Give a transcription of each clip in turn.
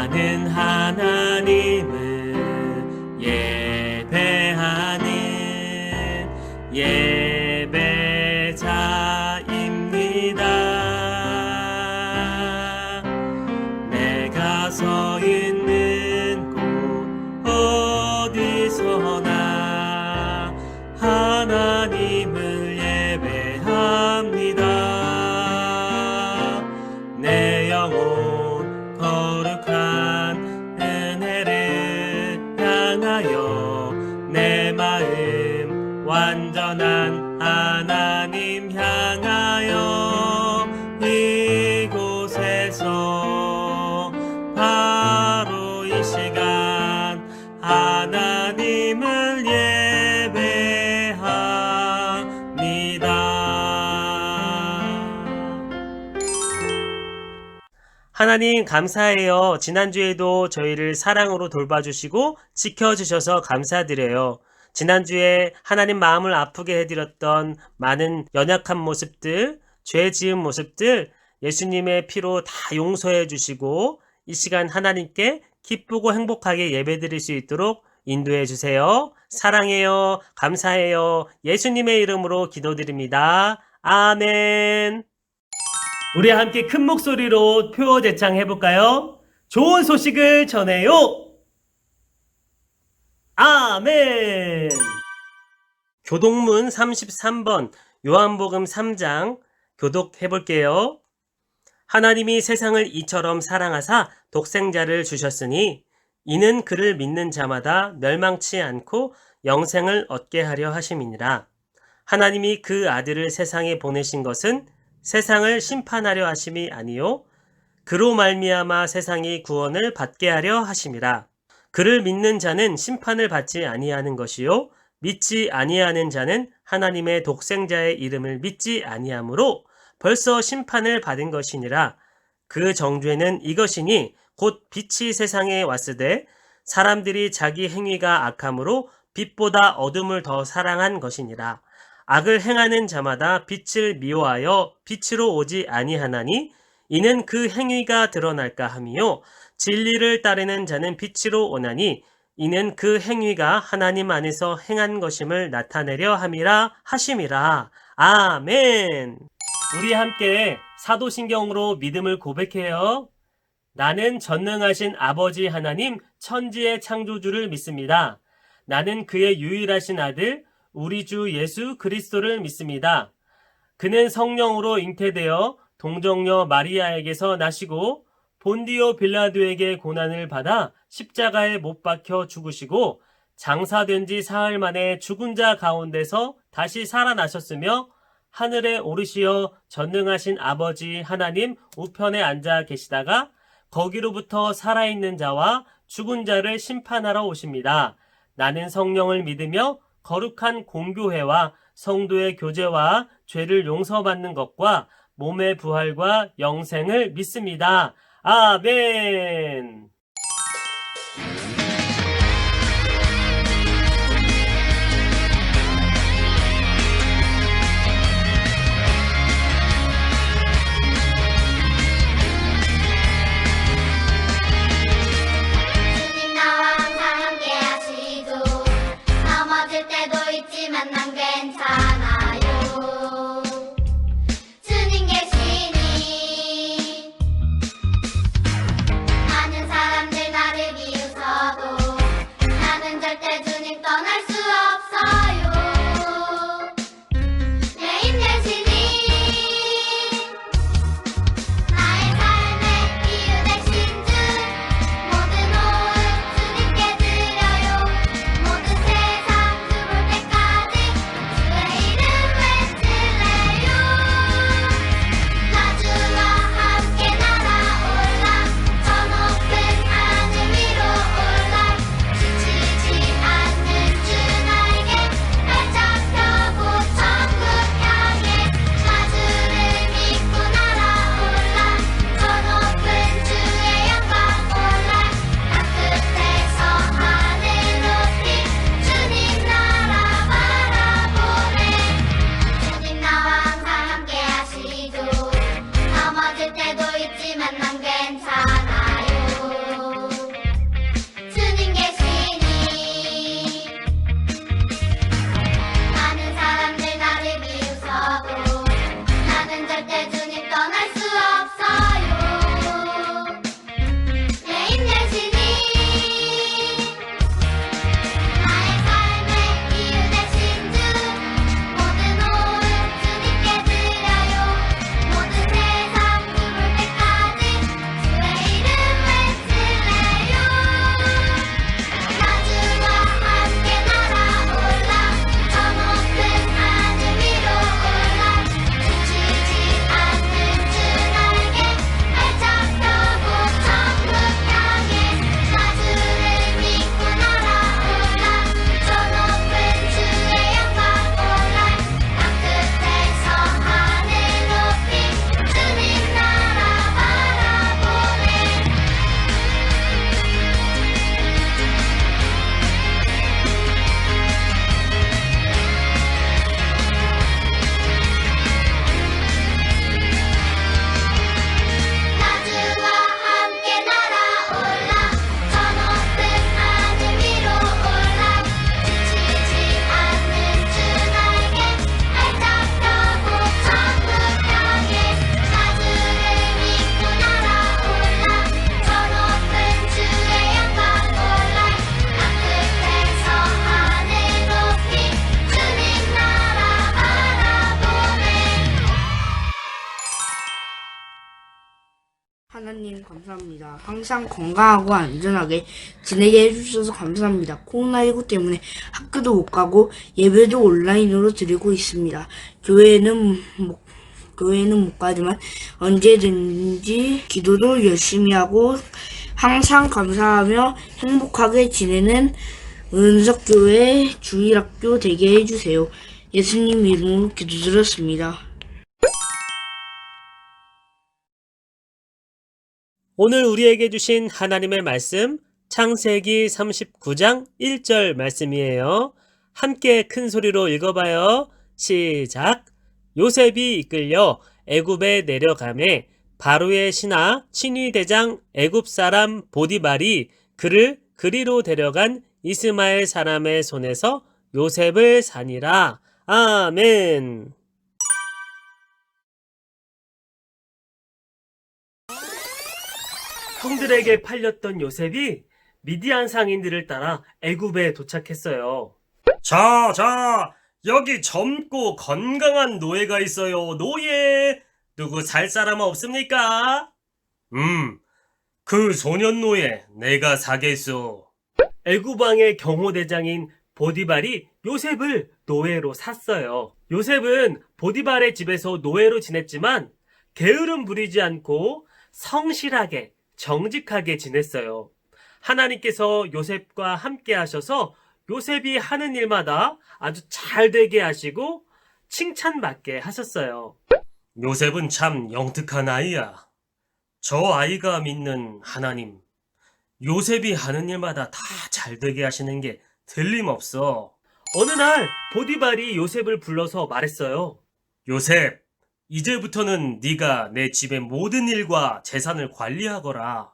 나는 하나님을 예배하는 예배자입니다. 내가 서 있는 곳 어디서나 하나님을 예배합니다. 내 영혼 거룩한 은혜를 향하여 내 마음 완전한 하나님 향하여 이곳에서 바로 이 시간 하나님을 하나님 감사해요. 지난주에도 저희를 사랑으로 돌봐주시고 지켜주셔서 감사드려요. 지난주에 하나님 마음을 아프게 해드렸던 많은 연약한 모습들, 죄 지은 모습들 예수님의 피로 다 용서해 주시고 이 시간 하나님께 기쁘고 행복하게 예배드릴 수 있도록 인도해 주세요. 사랑해요. 감사해요. 예수님의 이름으로 기도드립니다. 아멘. 우리 함께 큰 목소리로 표어제창 해볼까요? 좋은 소식을 전해요. 아멘. 교독문 33번 요한복음 3장 교독해볼게요. 하나님이 세상을 이처럼 사랑하사 독생자를 주셨으니 이는 그를 믿는 자마다 멸망치 않고 영생을 얻게 하려 하심이니라. 하나님이 그 아들을 세상에 보내신 것은 세상을 심판하려 하심이 아니요 그로 말미암아 세상이 구원을 받게 하려 하심이라. 그를 믿는 자는 심판을 받지 아니하는 것이요 믿지 아니하는 자는 하나님의 독생자의 이름을 믿지 아니하므로 벌써 심판을 받은 것이니라. 그 정죄는 이것이니 곧 빛이 세상에 왔으되 사람들이 자기 행위가 악함으로 빛보다 어둠을 더 사랑한 것이니라. 악을 행하는 자마다 빛을 미워하여 빛으로 오지 아니하나니 이는 그 행위가 드러날까 함이요 진리를 따르는 자는 빛으로 오나니 이는 그 행위가 하나님 안에서 행한 것임을 나타내려 함이라 하심이라. 아멘. 우리 함께 사도신경으로 믿음을 고백해요. 나는 전능하신 아버지 하나님 천지의 창조주를 믿습니다. 나는 그의 유일하신 아들 우리 주 예수 그리스도를 믿습니다. 그는 성령으로 잉태되어 동정녀 마리아에게서 나시고 본디오 빌라도에게 고난을 받아 십자가에 못 박혀 죽으시고 장사된 지 사흘 만에 죽은 자 가운데서 다시 살아나셨으며 하늘에 오르시어 전능하신 아버지 하나님 우편에 앉아 계시다가 거기로부터 살아있는 자와 죽은 자를 심판하러 오십니다. 나는 성령을 믿으며 거룩한 공교회와 성도의 교제와 죄를 용서받는 것과 몸의 부활과 영생을 믿습니다. 아멘. 주님 나와 항상 함께 하시고 넘어질 때도 있지만 난 괜찮아요. 주님 계시니 많은 사람들 나를 비웃어도 나는 절대 주님 떠날 수 없어요. 내 힘내시니 나의 삶의 이유 되신 주 모든 호흡 주님께 드려요. 모든 세상 두볼 때까지 주의 이름 외칠래요. 나 주와 함께 날아올라 저 높은 하늘 위로 올라 지치지 않는 주 나에게 발짝 펴고 천국 향해 나 주를 믿고 날아올라 저 높은 주의 영광 올라 땅끝에서 하늘 높이 주님 나라 바라보네. 주님 나와 항상 함께 하시죠. 넘어질 때도 있지만 난 괜찮아요. 하나님 감사합니다. 항상 건강하고 안전하게 지내게 해주셔서 감사합니다. 코로나19 때문에 학교도 못 가고 예배도 온라인으로 드리고 있습니다. 교회는 못 가지만 언제든지 기도도 열심히 하고 항상 감사하며 행복하게 지내는 은석교회 주일학교 되게 해주세요. 예수님 이름으로 기도드렸습니다. 오늘 우리에게 주신 하나님의 말씀 창세기 39장 1절 말씀이에요. 함께 큰 소리로 읽어봐요. 시작. 요셉이 이끌려 애굽에 내려가매 바로의 신하 친위대장 애굽 사람 보디발이 그를 그리로 데려간 이스마엘 사람의 손에서 요셉을 사니라. 아멘. 형들에게 팔렸던 요셉이 미디안 상인들을 따라 애굽에 도착했어요. 자, 여기 젊고 건강한 노예가 있어요. 노예! 누구 살 사람 없습니까? 그 소년 노예 내가 사겠소. 애굽 왕의 경호대장인 보디발이 요셉을 노예로 샀어요. 요셉은 보디발의 집에서 노예로 지냈지만 게으름 부리지 않고 성실하게 정직하게 지냈어요. 하나님께서 요셉과 함께 하셔서 요셉이 하는 일마다 아주 잘 되게 하시고 칭찬받게 하셨어요. 요셉은 참 영특한 아이야. 저 아이가 믿는 하나님, 요셉이 하는 일마다 다 잘 되게 하시는 게 틀림없어. 어느 날 보디발이 요셉을 불러서 말했어요. 요셉, 이제부터는 네가 내 집의 모든 일과 재산을 관리하거라.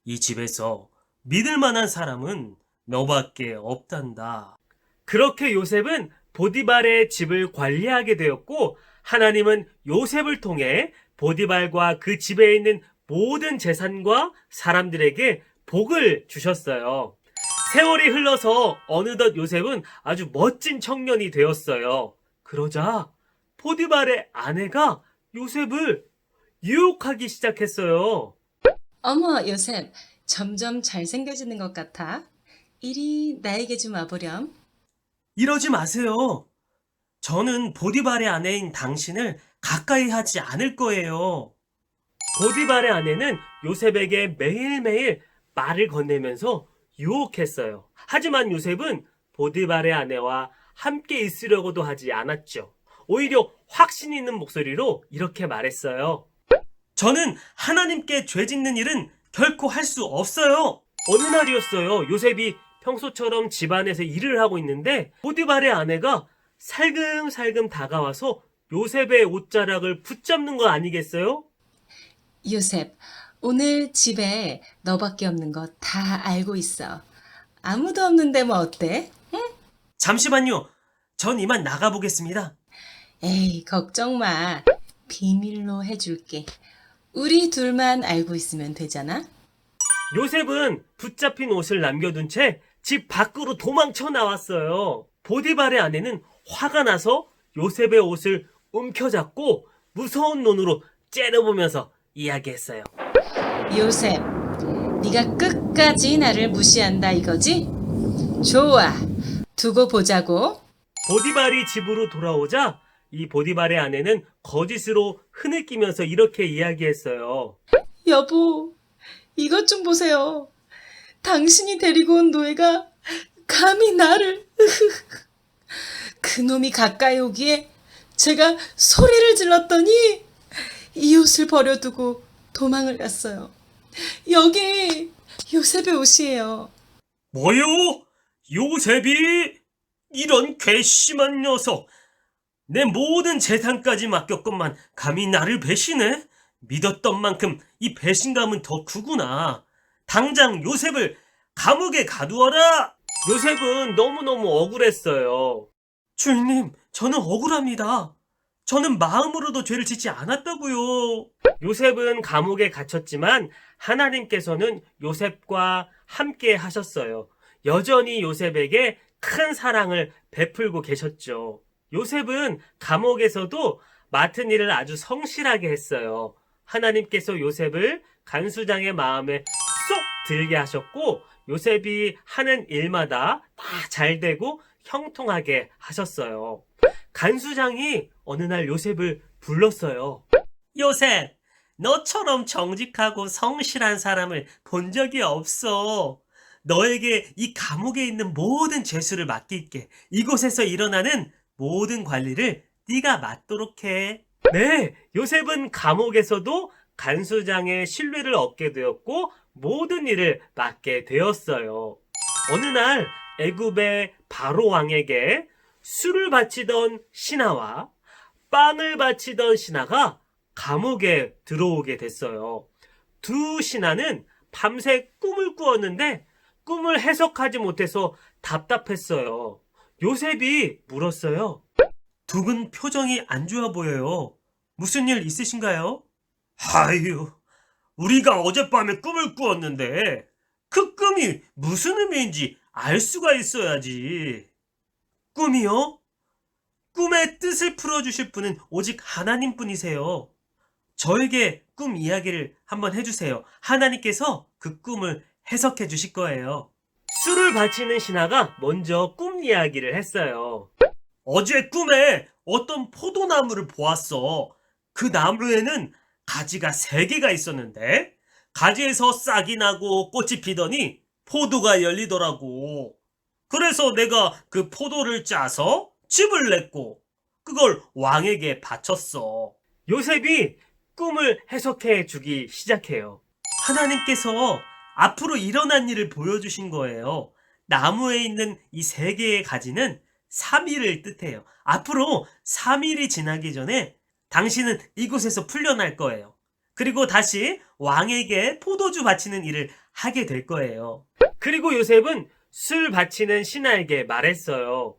이 집에서 믿을 만한 사람은 너밖에 없단다. 그렇게 요셉은 보디발의 집을 관리하게 되었고 하나님은 요셉을 통해 보디발과 그 집에 있는 모든 재산과 사람들에게 복을 주셨어요. 세월이 흘러서 어느덧 요셉은 아주 멋진 청년이 되었어요. 그러자 보디발의 아내가 요셉을 유혹하기 시작했어요. 어머, 요셉, 점점 잘생겨지는 것 같아. 이리 나에게 좀 와보렴. 이러지 마세요. 저는 보디발의 아내인 당신을 가까이 하지 않을 거예요. 보디발의 아내는 요셉에게 매일매일 말을 건네면서 유혹했어요. 하지만 요셉은 보디발의 아내와 함께 있으려고도 하지 않았죠. 오히려 확신 있는 목소리로 이렇게 말했어요. 저는 하나님께 죄 짓는 일은 결코 할 수 없어요. 어느 날이었어요. 요셉이 평소처럼 집안에서 일을 하고 있는데 보디발의 아내가 살금살금 다가와서 요셉의 옷자락을 붙잡는 거 아니겠어요? 요셉, 오늘 집에 너밖에 없는 거 다 알고 있어. 아무도 없는데 뭐 어때? 응? 잠시만요. 전 이만 나가보겠습니다. 에이, 걱정 마. 비밀로 해줄게. 우리 둘만 알고 있으면 되잖아? 요셉은 붙잡힌 옷을 남겨둔 채 집 밖으로 도망쳐 나왔어요. 보디발의 아내는 화가 나서 요셉의 옷을 움켜잡고 무서운 눈으로 째려보면서 이야기했어요. 요셉, 네가 끝까지 나를 무시한다 이거지? 좋아, 두고 보자고. 보디발이 집으로 돌아오자 이 보디발의 아내는 거짓으로 흐느끼면서 이렇게 이야기했어요. 여보, 이것 좀 보세요. 당신이 데리고 온 노예가 감히 나를... 그놈이 가까이 오기에 제가 소리를 질렀더니 이 옷을 버려두고 도망을 갔어요. 여기 요셉의 옷이에요. 뭐요? 요셉이? 이런 괘씸한 녀석! 내 모든 재산까지 맡겼건만 감히 나를 배신해? 믿었던 만큼 이 배신감은 더 크구나. 당장 요셉을 감옥에 가두어라! 요셉은 너무너무 억울했어요. 주인님, 저는 억울합니다. 저는 마음으로도 죄를 짓지 않았다고요. 요셉은 감옥에 갇혔지만 하나님께서는 요셉과 함께 하셨어요. 여전히 요셉에게 큰 사랑을 베풀고 계셨죠. 요셉은 감옥에서도 맡은 일을 아주 성실하게 했어요. 하나님께서 요셉을 간수장의 마음에 쏙 들게 하셨고 요셉이 하는 일마다 다 잘 되고 형통하게 하셨어요. 간수장이 어느 날 요셉을 불렀어요. 요셉, 너처럼 정직하고 성실한 사람을 본 적이 없어. 너에게 이 감옥에 있는 모든 죄수를 맡길게. 이곳에서 일어나는 모든 관리를 네가 맡도록 해. 네, 요셉은 감옥에서도 간수장의 신뢰를 얻게 되었고 모든 일을 맡게 되었어요. 어느 날 애굽의 바로 왕에게 술을 바치던 신하와 빵을 바치던 신하가 감옥에 들어오게 됐어요. 두 신하는 밤새 꿈을 꾸었는데 꿈을 해석하지 못해서 답답했어요. 요셉이 물었어요. 두 분 표정이 안 좋아 보여요. 무슨 일 있으신가요? 아유, 우리가 어젯밤에 꿈을 꾸었는데 그 꿈이 무슨 의미인지 알 수가 있어야지. 꿈이요? 꿈의 뜻을 풀어주실 분은 오직 하나님뿐이세요. 저에게 꿈 이야기를 한번 해주세요. 하나님께서 그 꿈을 해석해 주실 거예요. 술을 바치는 신하가 먼저 꿈 이야기를 했어요. 어제 꿈에 어떤 포도나무를 보았어. 그 나무에는 가지가 3개가 있었는데 가지에서 싹이 나고 꽃이 피더니 포도가 열리더라고. 그래서 내가 그 포도를 짜서 즙을 냈고 그걸 왕에게 바쳤어. 요셉이 꿈을 해석해 주기 시작해요. 하나님께서 앞으로 일어난 일을 보여주신 거예요. 나무에 있는 이 3개의 가지는 3일을 뜻해요. 앞으로 3일이 지나기 전에 당신은 이곳에서 풀려날 거예요. 그리고 다시 왕에게 포도주 바치는 일을 하게 될 거예요. 그리고 요셉은 술 바치는 신하에게 말했어요.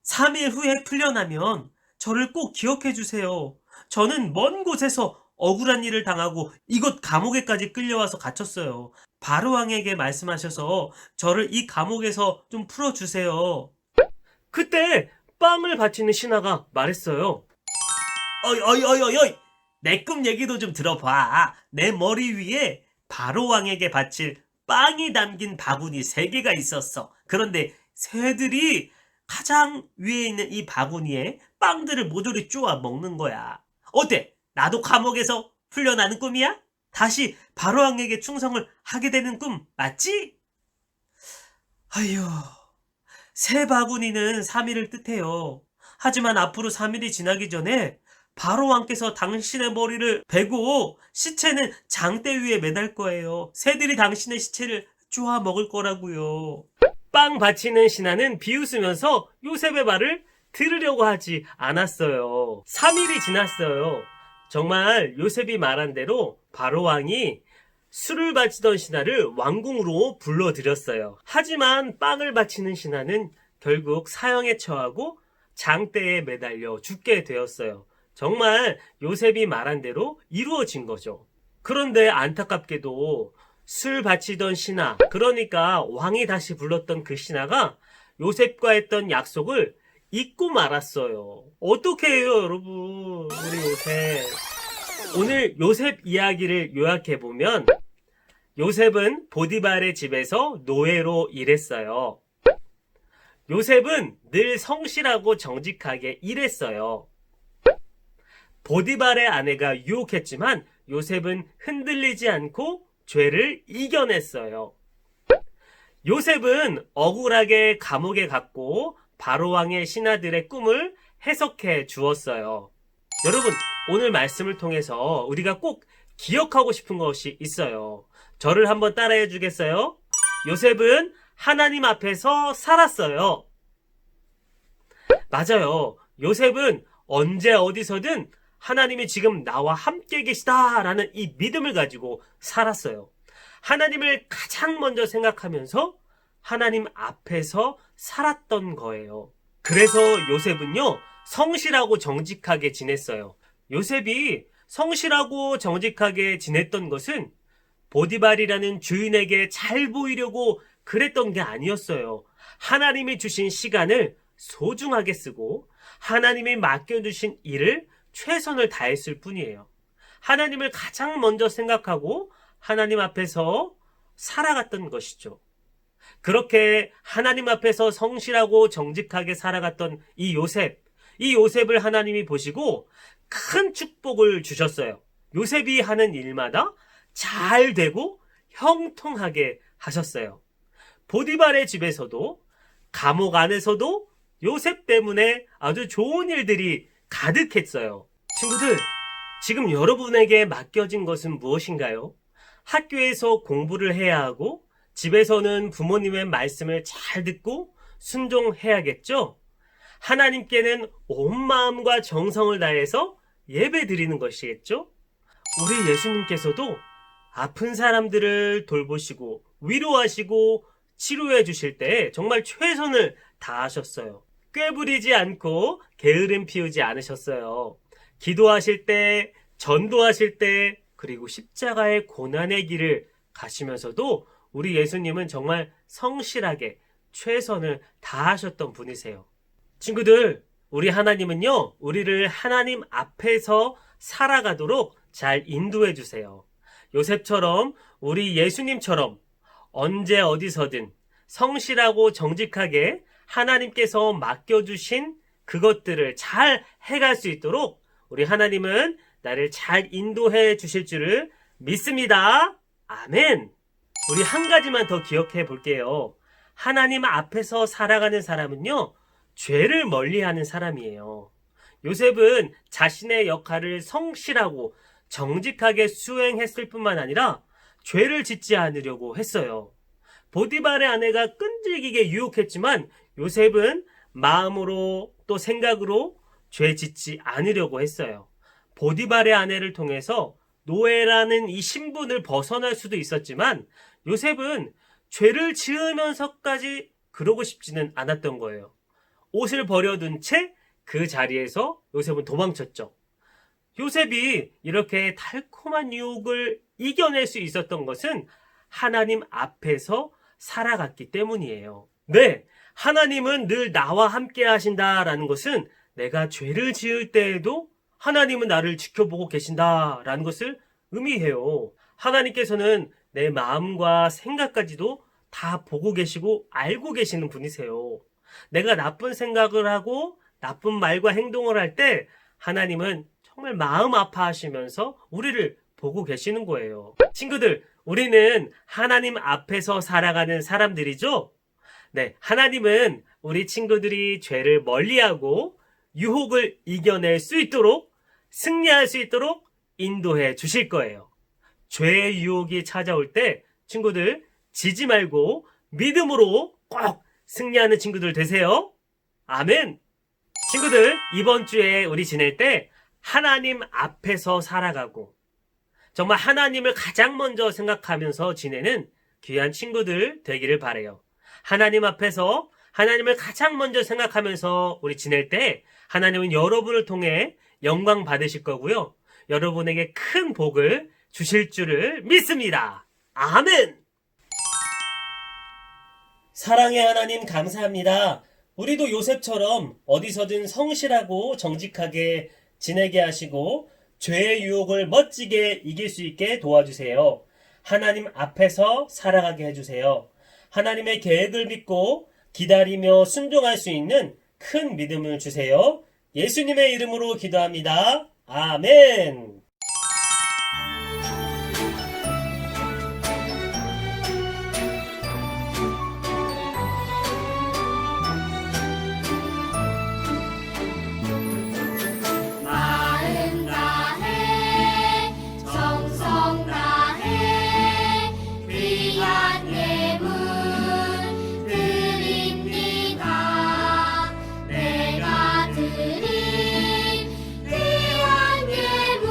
3일 후에 풀려나면 저를 꼭 기억해 주세요. 저는 먼 곳에서 억울한 일을 당하고 이곳 감옥에까지 끌려와서 갇혔어요. 바로 왕에게 말씀하셔서 저를 이 감옥에서 좀 풀어주세요. 그때 빵을 바치는 신하가 말했어요. 어이, 내 꿈 얘기도 좀 들어봐. 내 머리 위에 바로 왕에게 바칠 빵이 담긴 바구니 3개가 있었어. 그런데 새들이 가장 위에 있는 이 바구니에 빵들을 모조리 쪼아 먹는 거야. 어때? 나도 감옥에서 풀려나는 꿈이야? 다시 바로 왕에게 충성을 하게 되는 꿈 맞지? 아휴, 새 바구니는 3일을 뜻해요. 하지만 앞으로 3일이 지나기 전에 바로 왕께서 당신의 머리를 베고 시체는 장대 위에 매달 거예요. 새들이 당신의 시체를 쪼아 먹을 거라고요. 빵 바치는 신하는 비웃으면서 요셉의 말을 들으려고 하지 않았어요. 3일이 지났어요. 정말 요셉이 말한 대로 바로 왕이 술을 바치던 신하를 왕궁으로 불러들였어요. 하지만 빵을 바치는 신하는 결국 사형에 처하고 장대에 매달려 죽게 되었어요. 정말 요셉이 말한 대로 이루어진 거죠. 그런데 안타깝게도 술 바치던 신하, 그러니까 왕이 다시 불렀던 그 신하가 요셉과 했던 약속을 잊고 말았어요. 어떻게 해요, 여러분? 우리 요셉. 오늘 요셉 이야기를 요약해보면 요셉은 보디발의 집에서 노예로 일했어요. 요셉은 늘 성실하고 정직하게 일했어요. 보디발의 아내가 유혹했지만 요셉은 흔들리지 않고 죄를 이겨냈어요. 요셉은 억울하게 감옥에 갔고 바로왕의 신하들의 꿈을 해석해 주었어요. 여러분, 오늘 말씀을 통해서 우리가 꼭 기억하고 싶은 것이 있어요. 저를 한번 따라해 주겠어요? 요셉은 하나님 앞에서 살았어요. 맞아요. 요셉은 언제 어디서든 하나님이 지금 나와 함께 계시다라는 이 믿음을 가지고 살았어요. 하나님을 가장 먼저 생각하면서 하나님 앞에서 살았던 거예요. 그래서 요셉은요, 성실하고 정직하게 지냈어요. 요셉이 성실하고 정직하게 지냈던 것은 보디발이라는 주인에게 잘 보이려고 그랬던 게 아니었어요. 하나님이 주신 시간을 소중하게 쓰고 하나님이 맡겨주신 일을 최선을 다했을 뿐이에요. 하나님을 가장 먼저 생각하고 하나님 앞에서 살아갔던 것이죠. 그렇게 하나님 앞에서 성실하고 정직하게 살아갔던 이 요셉을 하나님이 보시고 큰 축복을 주셨어요. 요셉이 하는 일마다 잘 되고 형통하게 하셨어요. 보디발의 집에서도 감옥 안에서도 요셉 때문에 아주 좋은 일들이 가득했어요. 친구들, 지금 여러분에게 맡겨진 것은 무엇인가요? 학교에서 공부를 해야 하고 집에서는 부모님의 말씀을 잘 듣고 순종해야겠죠? 하나님께는 온 마음과 정성을 다해서 예배 드리는 것이겠죠? 우리 예수님께서도 아픈 사람들을 돌보시고 위로하시고 치료해 주실 때 정말 최선을 다하셨어요. 꾀부리지 않고 게으름 피우지 않으셨어요. 기도하실 때, 전도하실 때, 그리고 십자가의 고난의 길을 가시면서도 우리 예수님은 정말 성실하게 최선을 다하셨던 분이세요. 친구들, 우리 하나님은요, 우리를 하나님 앞에서 살아가도록 잘 인도해 주세요. 요셉처럼 우리 예수님처럼 언제 어디서든 성실하고 정직하게 하나님께서 맡겨주신 그것들을 잘 해갈 수 있도록 우리 하나님은 나를 잘 인도해 주실 줄을 믿습니다. 아멘. 우리 한 가지만 더 기억해 볼게요. 하나님 앞에서 살아가는 사람은요, 죄를 멀리하는 사람이에요. 요셉은 자신의 역할을 성실하고 정직하게 수행했을 뿐만 아니라 죄를 짓지 않으려고 했어요. 보디발의 아내가 끈질기게 유혹했지만 요셉은 마음으로 또 생각으로 죄 짓지 않으려고 했어요. 보디발의 아내를 통해서 노예라는 이 신분을 벗어날 수도 있었지만 요셉은 죄를 지으면서까지 그러고 싶지는 않았던 거예요. 옷을 버려둔 채 그 자리에서 요셉은 도망쳤죠. 요셉이 이렇게 달콤한 유혹을 이겨낼 수 있었던 것은 하나님 앞에서 살아갔기 때문이에요. 네, 하나님은 늘 나와 함께 하신다라는 것은 내가 죄를 지을 때에도 하나님은 나를 지켜보고 계신다라는 것을 의미해요. 하나님께서는 내 마음과 생각까지도 다 보고 계시고 알고 계시는 분이세요. 내가 나쁜 생각을 하고 나쁜 말과 행동을 할 때 하나님은 정말 마음 아파하시면서 우리를 보고 계시는 거예요. 친구들, 우리는 하나님 앞에서 살아가는 사람들이죠? 네, 하나님은 우리 친구들이 죄를 멀리하고 유혹을 이겨낼 수 있도록 승리할 수 있도록 인도해 주실 거예요. 죄의 유혹이 찾아올 때 친구들 지지 말고 믿음으로 꼭 승리하는 친구들 되세요. 아멘. 친구들, 이번 주에 우리 지낼 때 하나님 앞에서 살아가고 정말 하나님을 가장 먼저 생각하면서 지내는 귀한 친구들 되기를 바라요. 하나님 앞에서 하나님을 가장 먼저 생각하면서 우리 지낼 때 하나님은 여러분을 통해 영광 받으실 거고요. 여러분에게 큰 복을 주실 줄을 믿습니다. 아멘! 사랑의 하나님 감사합니다. 우리도 요셉처럼 어디서든 성실하고 정직하게 지내게 하시고 죄의 유혹을 멋지게 이길 수 있게 도와주세요. 하나님 앞에서 살아가게 해주세요. 하나님의 계획을 믿고 기다리며 순종할 수 있는 큰 믿음을 주세요. 예수님의 이름으로 기도합니다. 아멘. 마음 다해 정성 다해 귀한 예물 드립니다. 내가 드린 귀한 예물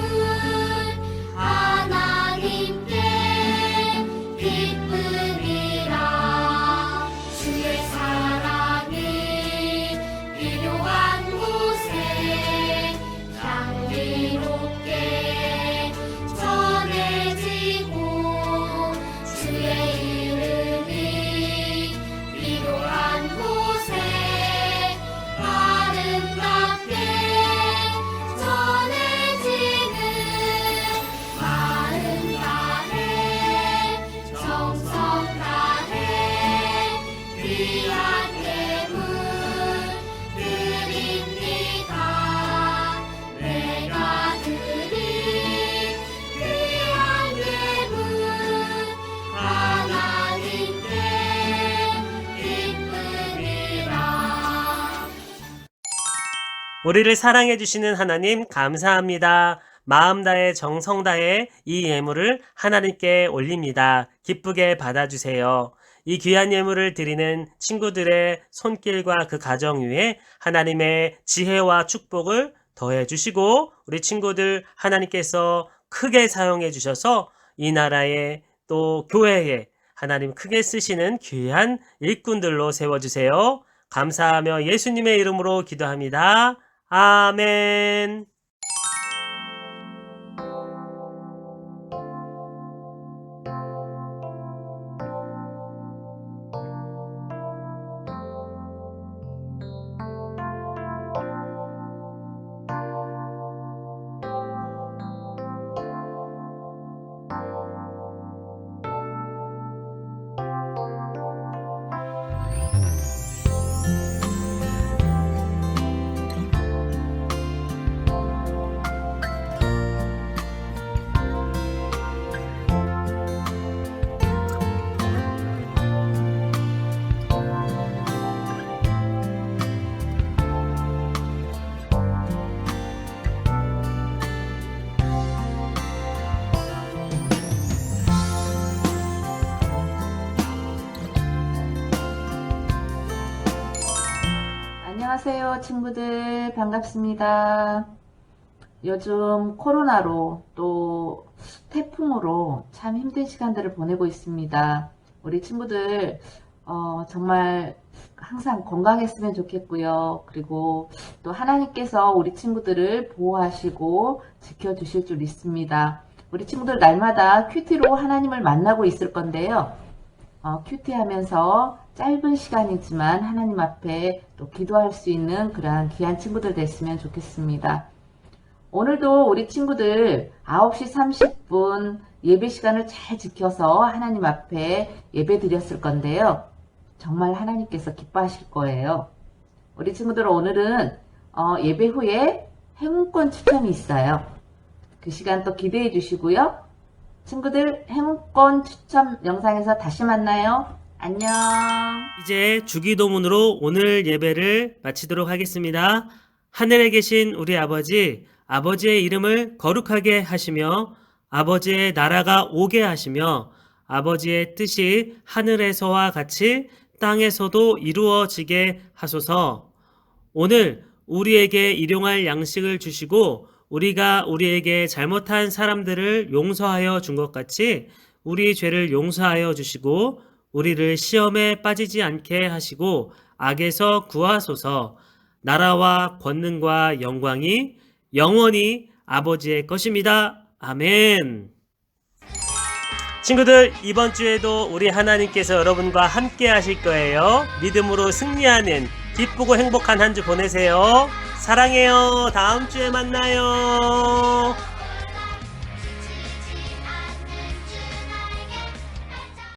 우리를 사랑해 주시는 하나님 감사합니다. 마음 다해 정성 다해 이 예물을 하나님께 올립니다. 기쁘게 받아주세요. 이 귀한 예물을 드리는 친구들의 손길과 그 가정 위에 하나님의 지혜와 축복을 더해 주시고 우리 친구들 하나님께서 크게 사용해 주셔서 이 나라에 또 교회에 하나님 크게 쓰시는 귀한 일꾼들로 세워주세요. 감사하며 예수님의 이름으로 기도합니다. 아멘. 안녕하세요, 친구들. 반갑습니다. 요즘 코로나로 또 태풍으로 참 힘든 시간들을 보내고 있습니다. 우리 친구들, 정말 항상 건강했으면 좋겠고요. 그리고 또 하나님께서 우리 친구들을 보호하시고 지켜주실 줄 믿습니다. 우리 친구들 날마다 큐티로 하나님을 만나고 있을 건데요. 큐티 하면서 짧은 시간이지만 하나님 앞에 또 기도할 수 있는 그러한 귀한 친구들 됐으면 좋겠습니다. 오늘도 우리 친구들 9시 30분 예배 시간을 잘 지켜서 하나님 앞에 예배 드렸을 건데요. 정말 하나님께서 기뻐하실 거예요. 우리 친구들 오늘은 예배 후에 행운권 추첨이 있어요. 그 시간 또 기대해 주시고요. 친구들 행운권 추첨 영상에서 다시 만나요. 안녕. 이제 주기도문으로 오늘 예배를 마치도록 하겠습니다. 하늘에 계신 우리 아버지, 아버지의 이름을 거룩하게 하시며 아버지의 나라가 오게 하시며 아버지의 뜻이 하늘에서와 같이 땅에서도 이루어지게 하소서. 오늘 우리에게 일용할 양식을 주시고 우리가 우리에게 잘못한 사람들을 용서하여 준 것 같이 우리 죄를 용서하여 주시고 우리를 시험에 빠지지 않게 하시고 악에서 구하소서. 나라와 권능과 영광이 영원히 아버지의 것입니다. 아멘. 친구들, 이번 주에도 우리 하나님께서 여러분과 함께 하실 거예요. 믿음으로 승리하는 기쁘고 행복한 한 주 보내세요. 사랑해요. 다음 주에 만나요.